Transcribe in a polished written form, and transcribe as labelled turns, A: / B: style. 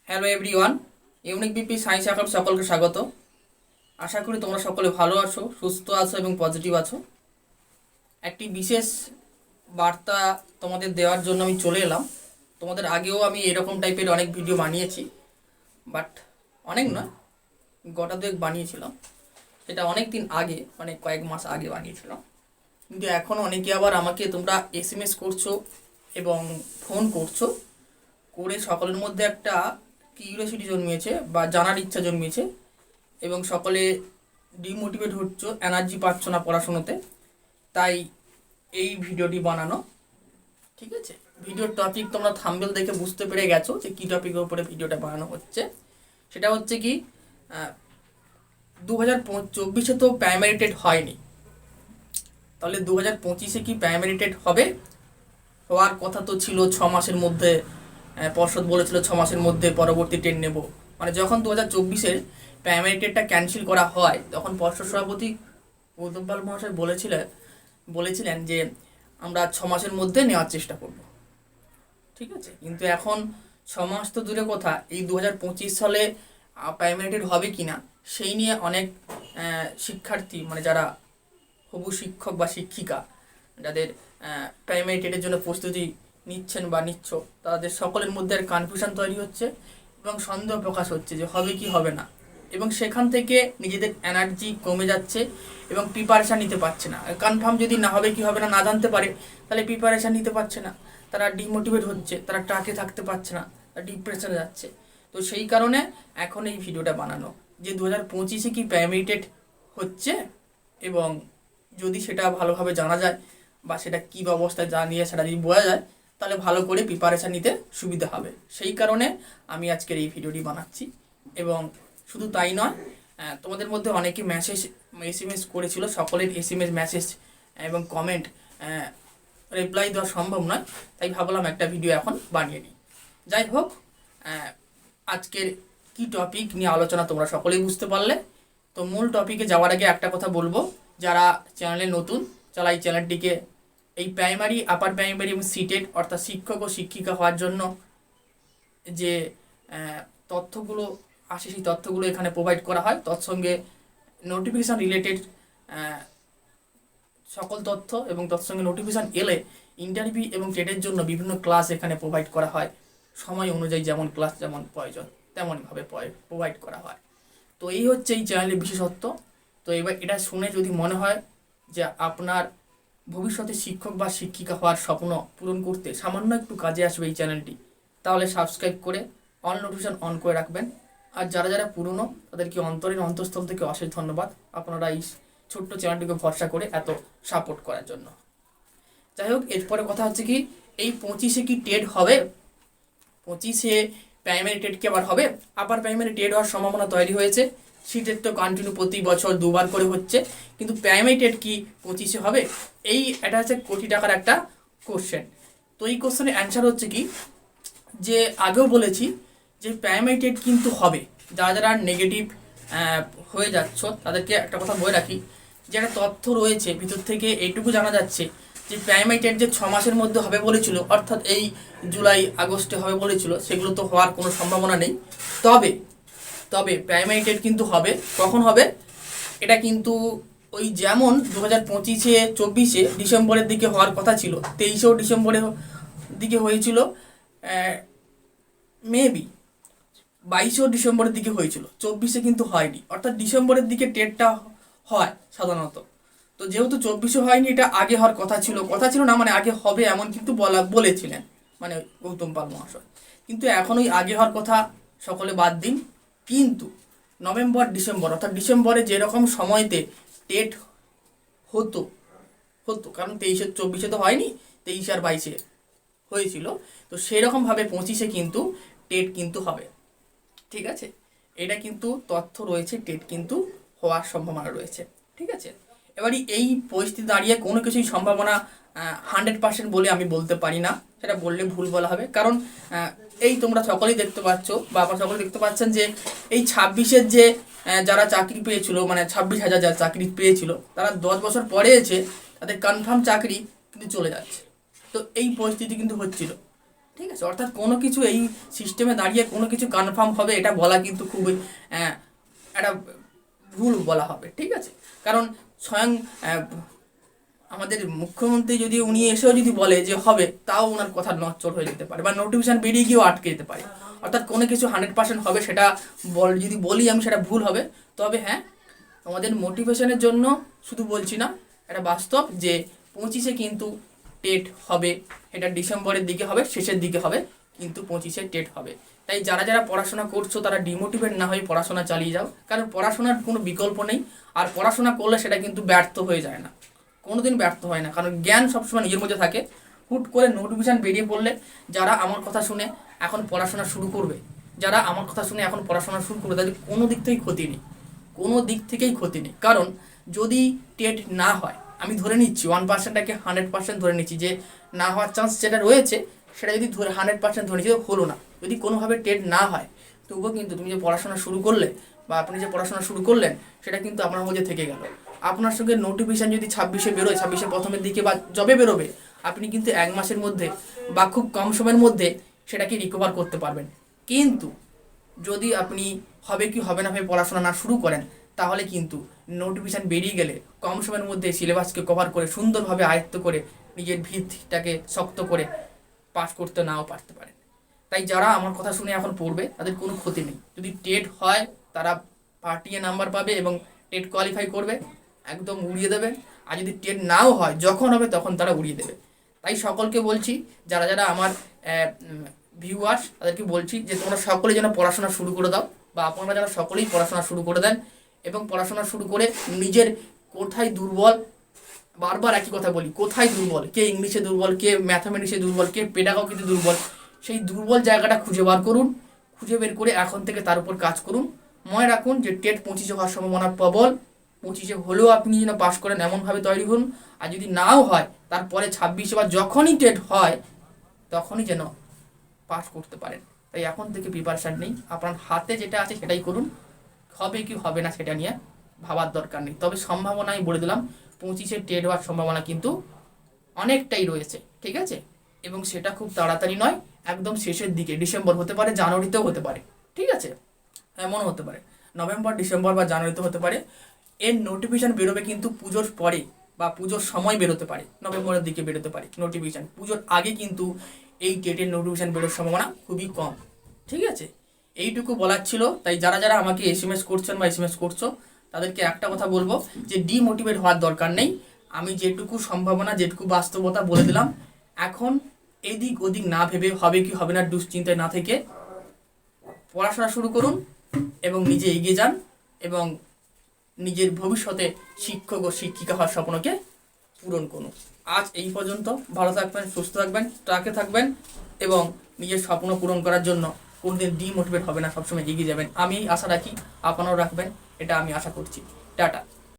A: Hello everyone, unique BP science academy সকলকে স্বাগত। আশা করি তোমরা সকলে ভালো আছো, সুস্থ আছো এবং পজিটিভ আছো। একটি বিশেষ বার্তা তোমাদের দেওয়ার জন্য আমি চলে এলাম। তোমাদের আগেও আমি এরকম টাইপের অনেক ভিডিও বানিয়েছি, বাট অনেক নয়, গোটা দুয়েক বানিয়েছিলাম। সেটা অনেক দিন আগে, মানে কয়েক মাস আগে বানিয়েছিলাম। কিন্তু এখন অনেকে আবার আমাকে তোমরা এসএমএস করছো এবং ফোন করছো, করে সকলের মধ্যে একটা কিউরিওসিটি জন্মিয়েছে বা জানার ইচ্ছা জন্মিয়েছে এবং সকলে ডিমোটিভেট হচ্ছ, এনার্জি পাচ্ছ না পড়াশোনাতে। তাই এই ভিডিওটি বানানো। ঠিক আছে, ভিডিওর টপিক তোমরা থাম্বনেল দেখে বুঝতে পেরে গেছো যে কী টপিকের উপরে ভিডিওটা বানানো হচ্ছে। সেটা হচ্ছে কি, 2024 তো প্রাইমারি টেট হয়নি, তাহলে 2025 কি প্রাইমারি টেট হবে? হওয়ার কথা তো ছিল 6 মাসের মধ্যে। পর্ষদ বলেছিল 6 মাসের মধ্যে পরবর্তী টেট নেব। মানে যখন 2024-এর প্রাইমারি টেটটা ক্যান্সেল করা হয়, তখন পর্ষদ সভাপতি গৌতম পাল মহাশয় বলেছিলেন যে আমরা 6 মাসের মধ্যে নেওয়ার চেষ্টা করব। ঠিক আছে, কিন্তু এখন 6 মাস তো দূরে কথা, এই 2025 সালে প্রাইমারি টেট হবে কি না সেই নিয়ে অনেক শিক্ষার্থী, মানে যারা হবু শিক্ষক বা শিক্ষিকা, যাদের প্রাইমারি টেটের জন্য প্রস্তুতি নিচ্ছেন বা নিচ্ছ, তাদের সকলের মধ্যে কনফিউশন তৈরি হচ্ছে এবং সন্দেহ প্রকাশ হচ্ছে যে হবে কি হবে না, এবং সেখান থেকে নিজেদের এনার্জি কমে যাচ্ছে এবং প্রিপারেশান নিতে পারছে না। কনফার্ম যদি না হবে কি হবে না না জানতে পারে, তাহলে প্রিপারেশান নিতে পারছে না, তারা ডিমোটিভেট হচ্ছে, তারা ট্রাকে থাকতে পারছে না, তারা ডিপ্রেশনে যাচ্ছে। তো সেই কারণে এখন এই ভিডিওটা বানানো যে 2025-এ কি প্রাইমারি টেট হচ্ছে, এবং যদি সেটা ভালোভাবে জানা যায় বা সেটা কী ব্যবস্থায় জানিয়ে সেটা যদি বোঝা যায়, তাহলে ভালো করে প্রিপারেশান নিতে সুবিধা হবে। সেই কারণে আমি আজকের এই ভিডিওটি বানাচ্ছি। এবং শুধু তাই নয়, তোমাদের মধ্যে অনেকে এসএমএস করেছিল, সকলের এসএমএস মেসেজ এবং কমেন্ট রিপ্লাই দেওয়া সম্ভব নয়, তাই ভাবলাম একটা ভিডিও এখন বানিয়ে নিই। যাই হোক, আজকের কি টপিক নিয়ে আলোচনা তোমরা সকলেই বুঝতে পারলে। তো মূল টপিকে যাওয়ার আগে একটা কথা বলবো, যারা চ্যানেলে নতুন, যারা এই চ্যানেলটিকে এই প্রাইমারি, আপার প্রাইমারি এবং সিটেট অর্থাৎ শিক্ষক ও শিক্ষিকা হওয়ার জন্য যে তথ্যগুলো আসে, সেই তথ্যগুলো এখানে প্রোভাইড করা হয়, তৎসঙ্গে নোটিফিকেশান রিলেটেড সকল তথ্য, এবং তৎসঙ্গে নোটিফিকেশান এলে ইন্টারভিউ এবং টেটের জন্য বিভিন্ন ক্লাস এখানে প্রোভাইড করা হয়। সময় অনুযায়ী যেমন ক্লাস যেমন প্রয়োজন তেমনভাবে প্রোভাইড করা হয়। তো এই হচ্ছে এই চ্যানেলের বিশেষত্ব। তো এবার এটা শুনে যদি মনে হয় যে আপনার ভবিষ্যতে শিক্ষক বা শিক্ষিকা হওয়ার স্বপ্ন পূরণ করতে সামান্য একটু কাজে আসবে এই চ্যানেলটি, তাহলে সাবস্ক্রাইব করে অল নোটিফিকেশন অন করে রাখবেন। আর যারা যারা পুরনো, তাদেরকে অন্তরের অন্তঃস্থল থেকে অশেষ ধন্যবাদ, আপনারা এই ছোট্ট চ্যানেলটিকে ভরসা করে এত সাপোর্ট করার জন্য। যাই হোক, এরপরে কথা হচ্ছে কি, এই 25-এ কি টেট হবে? 25-এ প্রাইমারি টেট কি আবার হবে? আবার প্রাইমারি টেট হওয়ার সম্ভাবনা তৈরি হয়েছে। সিটেট তো কন্টিনিউ প্রতি বছর 2বার করে হচ্ছে, কিন্তু প্রাইমারি টেট কি 25-এ হবে? এটা হচ্ছে কোটি টাকার একটা কোশ্চেন। তো এই কোশ্চেনের অ্যান্সার হচ্ছে কি, যে আগেও বলেছি যে প্রাইমারি টেট কিন্তু হবে। যারা যারা নেগেটিভ হয়ে যাচ্ছ তাদেরকে একটা কথা বলে রাখি, যে একটা তথ্য রয়েছে ভিতর থেকে এইটুকু জানা যাচ্ছে যে প্রাইমারি টেট যে 6 মাসের মধ্যে হবে বলেছিল, অর্থাৎ এই জুলাই আগস্টে হবে বলেছিল, সেগুলো তো হওয়ার কোনো সম্ভাবনা নেই। তবে তবে প্রাইমারি টেট কিন্তু হবে। কখন হবে? এটা কিন্তু ওই যেমন 2025-এ 24-এ ডিসেম্বরের দিকে হওয়ার কথা ছিল, 23-এও ডিসেম্বরের দিকে হয়েছিল, মেবি 22-এও ডিসেম্বরের দিকে হয়েছিল, 24-এ কিন্তু হয়নি। অর্থাৎ ডিসেম্বরের দিকে টেটটা হয় সাধারণত। তো যেহেতু 24-এ হয়নি, এটা আগে হওয়ার কথা ছিল না, মানে আগে হবে এমন কিন্তু বলেছিলেন মানে গৌতম পাল মহাশয়। কিন্তু এখন ওই আগে হওয়ার কথা সকলে বাদ দিন, কিন্তু নভেম্বর ডিসেম্বর অর্থাৎ ডিসেম্বরে যেরকম সময়তে টেট হতো, কারণ 23-এ 24-এ তো হয়নি, 23 আর 22-এ হয়েছিল, তো সেরকমভাবে 25-এ কিন্তু টেট কিন্তু হবে। ঠিক আছে, এটা কিন্তু তথ্য রয়েছে, টেট কিন্তু হওয়ার সম্ভাবনা রয়েছে। ঠিক আছে, এবারই এই পরিস্থিতি দাঁড়িয়ে কোনো কিছুই সম্ভাবনা 100% বলে আমি বলতে পারি না, সেটা বললে ভুল বলা হবে। কারণ এই তোমরা সকলেই দেখতে পাচ্ছ বা আপনারা সকলেই দেখতে পাচ্ছেন যে এই 26-এর যে যারা চাকরি পেয়েছিল, মানে 26,000 যারা চাকরি পেয়েছিল, তারা 10 বছর পরে এসে তাদের কনফার্ম চাকরি কিন্তু চলে যাচ্ছে। তো এই পরিস্থিতি কিন্তু হচ্ছিল। ঠিক আছে, অর্থাৎ কোনো কিছু এই সিস্টেমে দাঁড়িয়ে কোনো কিছু কনফার্ম হবে এটা বলা কিন্তু খুবই একটা ভুল বলা হবে। ঠিক আছে, কারণ স্বয়ং আমাদের মুখ্যমন্ত্রী যদি উনি এসেও যদি বলে যে হবে, তাও ওনার কথা নচ্চর হয়ে যেতে পারে বা নোটিফিকেশন বেরিয়ে গিয়েও আটকে যেতে পারে। অর্থাৎ কোনো কিছু 100% হবে সেটা যদি বলি আমি সেটা ভুল হবে। তবে হ্যাঁ, আমাদের মোটিভেশনের জন্য শুধু বলছি না, এটা বাস্তব যে 25-এ কিন্তু টেট হবে। এটা ডিসেম্বরের দিকে হবে, শেষের দিকে হবে, কিন্তু 25-এ টেট হবে। তাই যারা যারা পড়াশোনা করছো তারা ডিমোটিভেট না হয়ে পড়াশোনা চালিয়ে যাও, কারণ পড়াশোনার কোনো বিকল্প নেই। আর পড়াশোনা করলে সেটা কিন্তু ব্যর্থ হয়ে যায় না, কোনোদিন ব্যর্থ হয় না, কারণ জ্ঞান সবসময় নিজের মধ্যে থাকে। হুট করে নোটিফিকেশান বেরিয়ে পড়লে যারা আমার কথা শুনে এখন পড়াশোনা শুরু করবে, যারা আমার কথা শুনে এখন পড়াশোনা শুরু করবে, তাদের কোনো দিক থেকেই ক্ষতি নেই, কোনো দিক থেকেই ক্ষতি নেই। কারণ যদি টেট না হয়, আমি ধরে নিচ্ছি 1%টাকে 100% ধরে নিচ্ছি যে না হওয়ার চান্স যেটা রয়েছে সেটা যদি ধরে 100% ধরে নিচ্ছি, হলো না, যদি কোনোভাবে টেট না হয়, তবুও কিন্তু তুমি যে পড়াশোনা শুরু করলে বা আপনি যে পড়াশোনা শুরু করলেন সেটা কিন্তু আপনার মধ্যে থেকে গেল। আপনার সঙ্গে নোটিফিকেশান যদি 26-এ বেরোয়, 26-এ প্রথমের দিকে বা যবে বেরোবে, আপনি কিন্তু 1 মাসের মধ্যে বা খুব কম সময়ের মধ্যে সেটাকে রিকভার করতে পারবেন। কিন্তু যদি আপনি হবে কি হবে না ভেবে পড়াশোনা না শুরু করেন, তাহলে কিন্তু নোটিফিকেশান বেরিয়ে গেলে কম সময়ের মধ্যে সিলেবাসকে কভার করে সুন্দরভাবে আয়ত্ত করে নিজের ভিতটাকে শক্ত করে পাস করতে নাও পারতে পারেন। তাই যারা আমার কথা শুনে এখন পড়বে তাদের কোনো ক্ষতি নেই। যদি টেট হয় তারা পার্টিয়ে নাম্বার পাবে এবং টেট কোয়ালিফাই করবে, একদম উড়িয়ে দেবে। আর যদি টেট নাও হয়, যখন হবে তখন তারা উড়িয়ে দেবে। তাই সকলকে বলছি, যারা যারা আমার ভিউয়ার্স তাদেরকে বলছি যে তোমরা সকলে যেন পড়াশোনা শুরু করে দাও, বা আপনারা যেন সকলেই পড়াশোনা শুরু করে দেন এবং পড়াশোনা শুরু করে নিজের কোথায় দুর্বল, বারবার একই কথা বলি, কোথায় দুর্বল, কে ইংলিশে দুর্বল, কে ম্যাথামেটিক্সে দুর্বল, কে পেডাগজিতে দুর্বল, সেই দুর্বল জায়গাটা খুঁজে বার করুন। খুঁজে বের করে এখন থেকে তার উপর কাজ করুন। মনে রাখুন যে টেট 25-এ হওয়ার সম্ভাবনা প্রবল। 25-এ হলেও আপনি যেন পাস করেন এমনভাবে তৈরি করুন। আর যদি নাও হয়, তারপরে 26-এ বা যখনই টেট হয় তখনই যেন পাস করতে পারেন। তাই এখন থেকে প্রিপারেশান নেই, আপনার হাতে যেটা আছে সেটাই করুন। হবে কি হবে না সেটা নিয়ে ভাবার দরকার নেই। তবে সম্ভাবনা আমি বলে দিলাম, 25-এ টেট হওয়ার সম্ভাবনা কিন্তু অনেকটাই রয়েছে। ঠিক আছে, এবং সেটা খুব তাড়াতাড়ি নয়, একদম শেষের দিকে, ডিসেম্বর হতে পারে, জানুয়ারিতেও হতে পারে। ঠিক আছে, এমনও হতে পারে নভেম্বর, ডিসেম্বর বা জানুয়ারিতে হতে পারে। এর নোটিফিকেশান বেরোবে কিন্তু পুজোর পরে বা পুজোর সময় বেরোতে পারে, নভেম্বরের দিকে বেরোতে পারে নোটিফিকেশান। পুজোর আগে কিন্তু এই টেটের নোটিফিকেশান বেরোর সম্ভাবনা খুবই কম। ঠিক আছে, এইটুকু বলার ছিল। তাই যারা যারা আমাকে SMS করছেন বা SMS করছো, তাদেরকে একটা কথা বলবো যে ডিমোটিভেট হওয়ার দরকার নেই। আমি যেটুকু সম্ভাবনা, যেটুকু বাস্তবতা বলে দিলাম, এখন এদিক ওদিক না ভেবে হবে কি হবে না দুশ্চিন্তায় না থেকে পড়াশোনা শুরু করুন এবং নিজে এগিয়ে যান এবং নিজের ভবিষ্যতে শিক্ষক ও শিক্ষিকা হওয়ার স্বপ্নকে পূরণ করুন। আজ এই পর্যন্ত। ভালো থাকবেন, সুস্থ থাকবেন, ট্রাকে থাকবেন এবং নিজের স্বপ্ন পূরণ করার জন্য কোনোদিন ডিমোটিভেট হবে না, সবসময় এগিয়ে যাবেন। আমি আশা রাখি, আপনারাও রাখবেন, এটা আমি আশা করছি। টাটা।